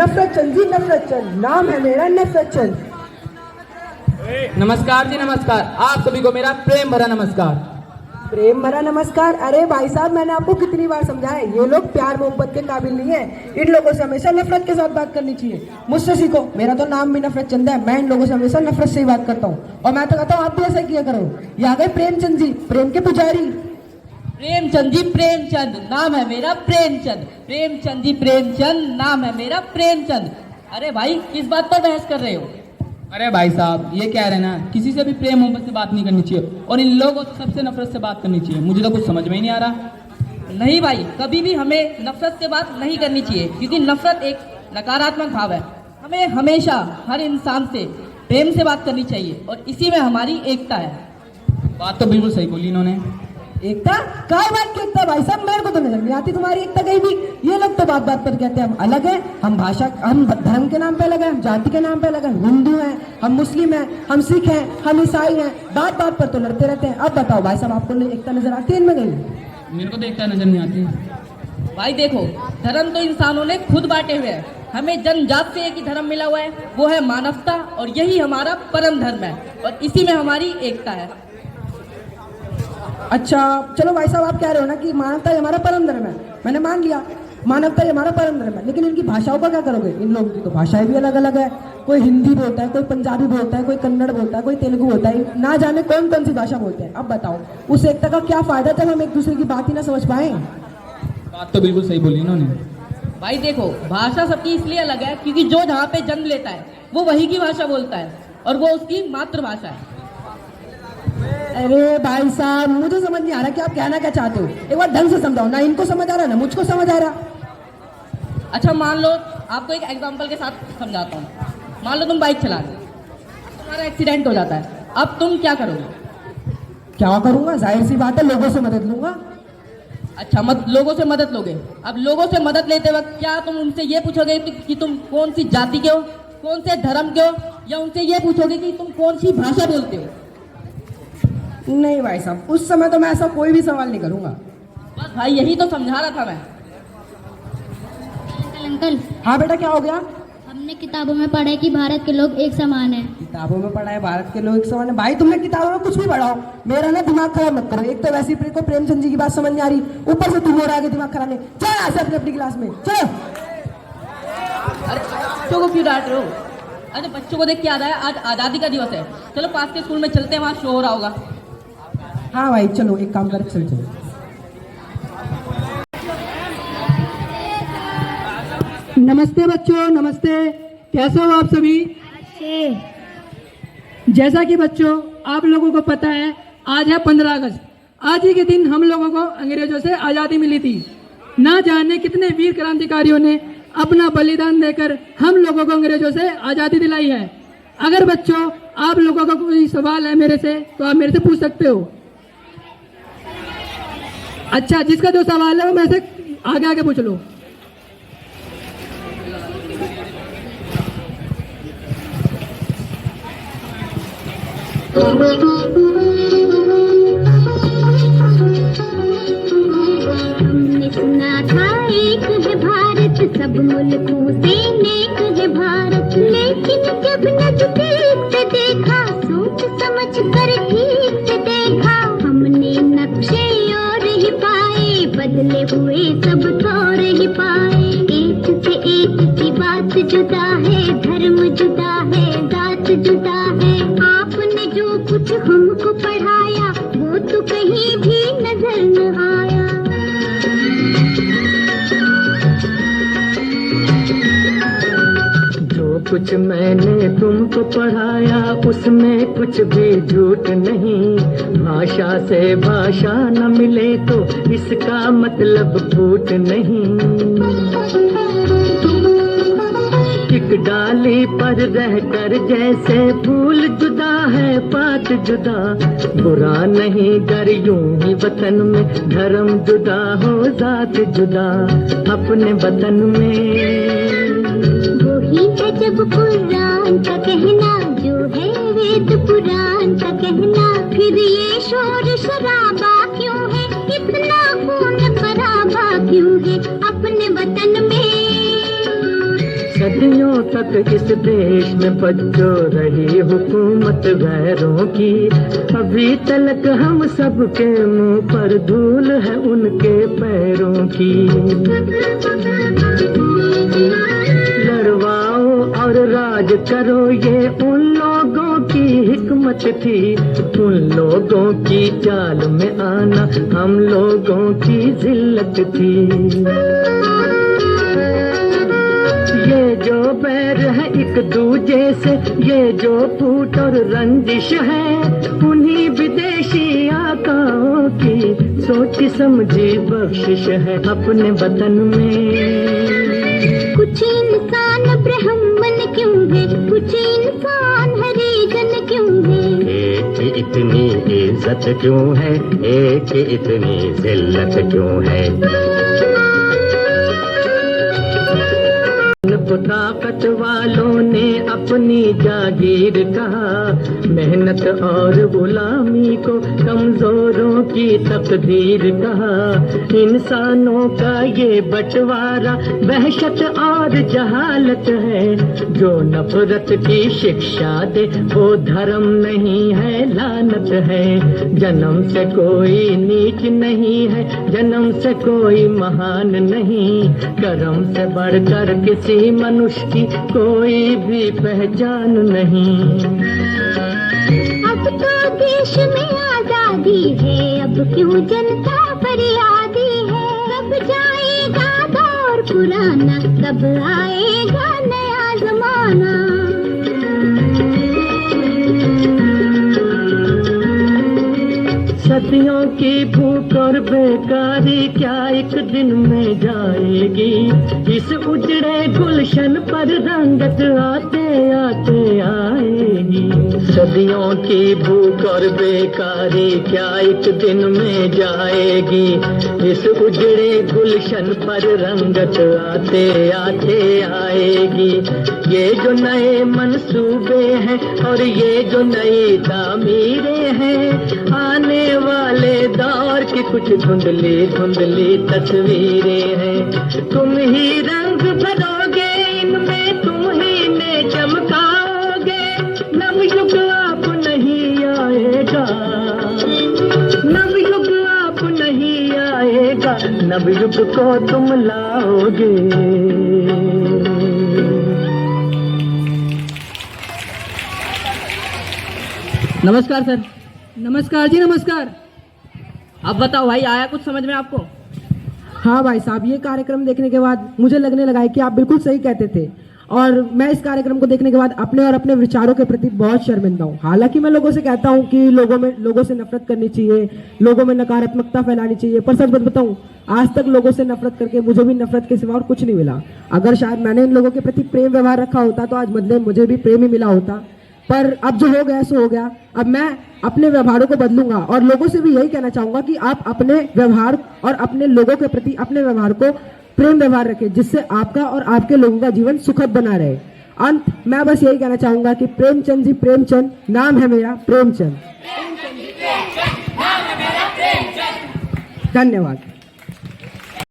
नफरत चंद जी, नफरत चंद, नाम है मेरा नफरत चंद। नमस्कार जी नमस्कार, आप सभी को मेरा प्रेम भरा नमस्कार। प्रेम भरा नमस्कार? अरे भाई साहब, मैंने आपको कितनी बार समझाया, ये लोग प्यार मोहब्बत के काबिल नहीं है। इन लोगों से हमेशा नफरत के साथ बात करनी चाहिए। मुझसे सीखो, मेरा तो नाम भी नफरत चंद है। मैं इन लोगों से हमेशा नफरत से ही बात करता हूँ और मैं तो कहता हूँ आप भी ऐसा किया करो। ये आ गए प्रेमचंद जी, प्रेम के पुजारी। प्रेमचंद जी प्रेमचंद, नाम है मेरा प्रेमचंद। प्रेमचंद जी प्रेमचंद, नाम है मेरा प्रेमचंद। अरे भाई, किस बात पर बहस कर रहे हो? अरे भाई साहब, ये कह रहे हैं ना, किसी से भी प्रेम मोहब्बत से बात नहीं करनी चाहिए और इन लोगों से सबसे नफरत से बात करनी चाहिए। मुझे तो कुछ समझ में ही नहीं आ रहा। नहीं भाई, कभी भी हमें नफरत से बात नहीं करनी चाहिए, क्योंकि नफरत एक नकारात्मक भाव है। हमें हमेशा हर इंसान से प्रेम से बात करनी चाहिए और इसी में हमारी एकता है। बात तो बिल्कुल सही बोली इन्होंने। एकता? काय बात की एकता भाई साहब, मेरे को तो नजर नहीं आती तुम्हारी एकता कहीं भी। ये लोग तो बात बात पर कहते हैं हम अलग हैं, हम भाषा, हम धर्म के नाम पे अलग हैं, हम जाति के नाम पे अलग हैं, हिंदू हैं, हम मुस्लिम हैं, हम सिख हैं, हम ईसाई हैं। बात बात पर तो लड़ते रहते हैं। अब बताओ भाई साहब, आपको एकता नजर आती है इनमें कहीं? मेरे को तो एकता नजर नहीं आती। भाई देखो, धर्म तो इंसानों ने खुद बांटे हुए हैं। हमें जनजात से एक ही धर्म मिला हुआ है, वो है मानवता, और यही हमारा परम धर्म है और इसी में हमारी एकता है। अच्छा चलो भाई साहब, आप कह रहे हो ना कि मानवता ही हमारा परम धर्म है, मैंने मान लिया मानवता ही हमारा परम धर्म है, लेकिन इनकी भाषाओं का क्या करोगे? इन लोगों की तो भाषाएं भी अलग अलग है। कोई हिंदी बोलता है, कोई पंजाबी बोलता है, कोई कन्नड़ बोलता है, कोई तेलुगु बोलता है, ना जाने कौन कौन सी भाषा बोलते हैं। अब बताओ, उस एकता का क्या फायदा जब हम एक दूसरे की बात ही ना समझ पाए? बात तो बिल्कुल सही बोली इन्होंने। भाई देखो, भाषा सबकी इसलिए अलग है क्योंकि जो जहाँ पे जन्म लेता है वो वही की भाषा बोलता है और वो उसकी मातृभाषा है। अरे भाई साहब, मुझे समझ नहीं आ रहा कि आप कहना क्या चाहते हो। एक बार ढंग से समझाओ ना, इनको समझ आ रहा ना मुझको समझ आ रहा। अच्छा मान लो, आपको एक एग्जांपल के साथ समझाता हूँ। मान लो तुम बाइक चला रहे हो, तुम्हारा एक्सीडेंट हो जाता है, अब तुम क्या करोगे? क्या करूंगा? जाहिर सी बात है, लोगों से मदद लूंगा। अच्छा, लोगों से मदद लोगे। अब लोगों से मदद लेते वक्त क्या तुम उनसे ये पूछोगे कि तुम कौन सी जाति के हो, कौन से धर्म के हो, या उनसे ये पूछोगे कि तुम कौन सी भाषा बोलते हो? नहीं भाई साहब, उस समय तो मैं ऐसा कोई भी सवाल नहीं करूंगा। बस भाई, यही तो समझा रहा था मैं। अंकल, हाँ बेटा, क्या हो गया? हमने किताबों में पढ़ा है कि भारत के लोग एक समान हैं। किताबों में पढ़ा है भारत के लोग एक समान है? भाई तुमने किताबों में कुछ भी पढ़ाओ, मेरा ना दिमाग खराब मत करो। एक तो वैसे ही को प्रेमचंद जी की बात समझ नहीं आ रही, ऊपर से तुम और आगे दिमाग खराब नहीं। चलो यहाँ से अपनी अपनी क्लास में चलो। अरे बच्चों को क्यों डांट रहे हो? अरे बच्चों को देख के याद आया, आज आजादी का दिवस है। चलो पास के स्कूल में चलते हैं, वहाँ शो हो रहा होगा। हाँ भाई चलो, एक काम कर, चल चलो। नमस्ते बच्चों, नमस्ते। कैसे हो आप सभी? जैसा कि बच्चों आप लोगों को पता है, आज है 15 अगस्त। आज ही के दिन हम लोगों को अंग्रेजों से आज़ादी मिली थी। ना जाने कितने वीर क्रांतिकारियों ने अपना बलिदान देकर हम लोगों को अंग्रेजों से आज़ादी दिलाई है। अगर बच्चों आप लोगों का कोई सवाल है मेरे से, तो आप मेरे से पूछ सकते हो। अच्छा, जिसका जो सवाल है वो मेरे से आगे आगे पूछ लो। हमने सुना था एक है भारत, सब मुल्कों से नेक है भारत। लेकिन जब नजदीक से देखा, सोच समझ कर ठीक से देखा, हमने नक्शे और ही पाए, बदले हुए सब थोड़े ही पाए। एक से एक की बात जुदा है, धर्म जुदा है, जात जुदा है। आपने जो कुछ हमको पढ़ाया, वो तो कहीं भी नजर न आया। जो कुछ मैंने तुमको पढ़ाया, उसमें कुछ भी झूठ नहीं। भाषा से भाषा न मिले तो इसका मतलब फूट नहीं। एक डाली पर रहकर जैसे फूल जुदा है, पात जुदा। बुरा नहीं गर यूं ही वतन में धर्म जुदा हो, जात जुदा अपने वतन में। वही है जब कुरान का कहना, जो है वेद पुराण का कहना। फिर ये शोर शराबा क्यों है, इतना खून खराबा क्यों है अपने वतन में? सदियों तक इस देश में बच्चों रही हुकूमत गैरों की, अभी तलक हम सबके मुंह पर धूल है उनके पैरों की। लड़वाओ और राज करो ये उन लोगों की हिकमत थी, उन लोगों की चाल में आना हम लोगों की जिल्लत थी। ये जो बैर है एक दूजे से, ये जो फूट और रंजिश है, उन्हीं विदेशी आकाओं की सोची समझी बख्शिश है अपने वतन में। कुछ इंसान ब्राह्मण क्यों है, कुछ इंसान हरिजन क्यों है, एक इतनी इज्जत क्यों है, एक इतनी जिल्लत क्यों है। ताकत वालों ने अपनी जागीर कहा, मेहनत और गुलामी को कमजोरों की तकदीर कहा। इंसानों का ये बंटवारा वहशत और जहालत है, जो नफरत की शिक्षा दे वो धर्म नहीं है लानत है। जन्म से कोई नीच नहीं है, जन्म से कोई महान नहीं, कर्म से बढ़कर किसी मनुष्य की कोई भी पहचान नहीं। अब तो देश में आजादी है, अब क्यों जनता फरियादी है। कब जाएगा दौर पुराना, कब आएगा नया जमाना। सदियों की भूख और बेकारी क्या एक दिन में जाएगी, इस उजड़े गुलशन पर रंगत आते आते आएगी। सदियों की भूख और बेकारी क्या एक दिन में जाएगी, इस उजड़े गुलशन पर रंगत आते आते आएगी। ये जो नए मंसूबे हैं और ये जो नई तामीरें हैं, आने वाले दौर की कुछ धुंधली धुंधली तस्वीरें हैं। तुम ही रंग भरोगे इनमें, तुम ही ने चमकाओगे। नवयुग आप नहीं आएगा, नवयुग आप नहीं आएगा, नवयुग को तुम लाओगे। नमस्कार सर। नमस्कार जी, नमस्कार। अब बताओ भाई, आया कुछ समझ में आपको? हाँ भाई साहब, ये कार्यक्रम देखने के बाद मुझे लगने लगा है कि आप बिल्कुल सही कहते थे, और मैं इस कार्यक्रम को देखने के बाद अपने और अपने विचारों के प्रति बहुत शर्मिंदा हूँ। हालांकि मैं लोगों से कहता हूँ कि लोगों से नफरत करनी चाहिए, लोगों में नकारात्मकता फैलानी चाहिए, पर सच बताऊँ आज तक लोगों से नफरत करके मुझे भी नफरत के सिवा और कुछ नहीं मिला। अगर शायद मैंने इन लोगों के प्रति प्रेम व्यवहार रखा होता तो आज बदले मुझे भी प्रेम ही मिला होता, पर अब जो हो गया सो हो गया। अब मैं अपने व्यवहारों को बदलूंगा और लोगों से भी यही कहना चाहूंगा कि आप अपने व्यवहार और अपने लोगों के प्रति अपने व्यवहार को प्रेम व्यवहार रखें, जिससे आपका और आपके लोगों का जीवन सुखद बना रहे। अंत मैं बस यही कहना चाहूंगा कि प्रेमचंद जी प्रेमचंद, नाम है मेरा प्रेमचंद। धन्यवाद।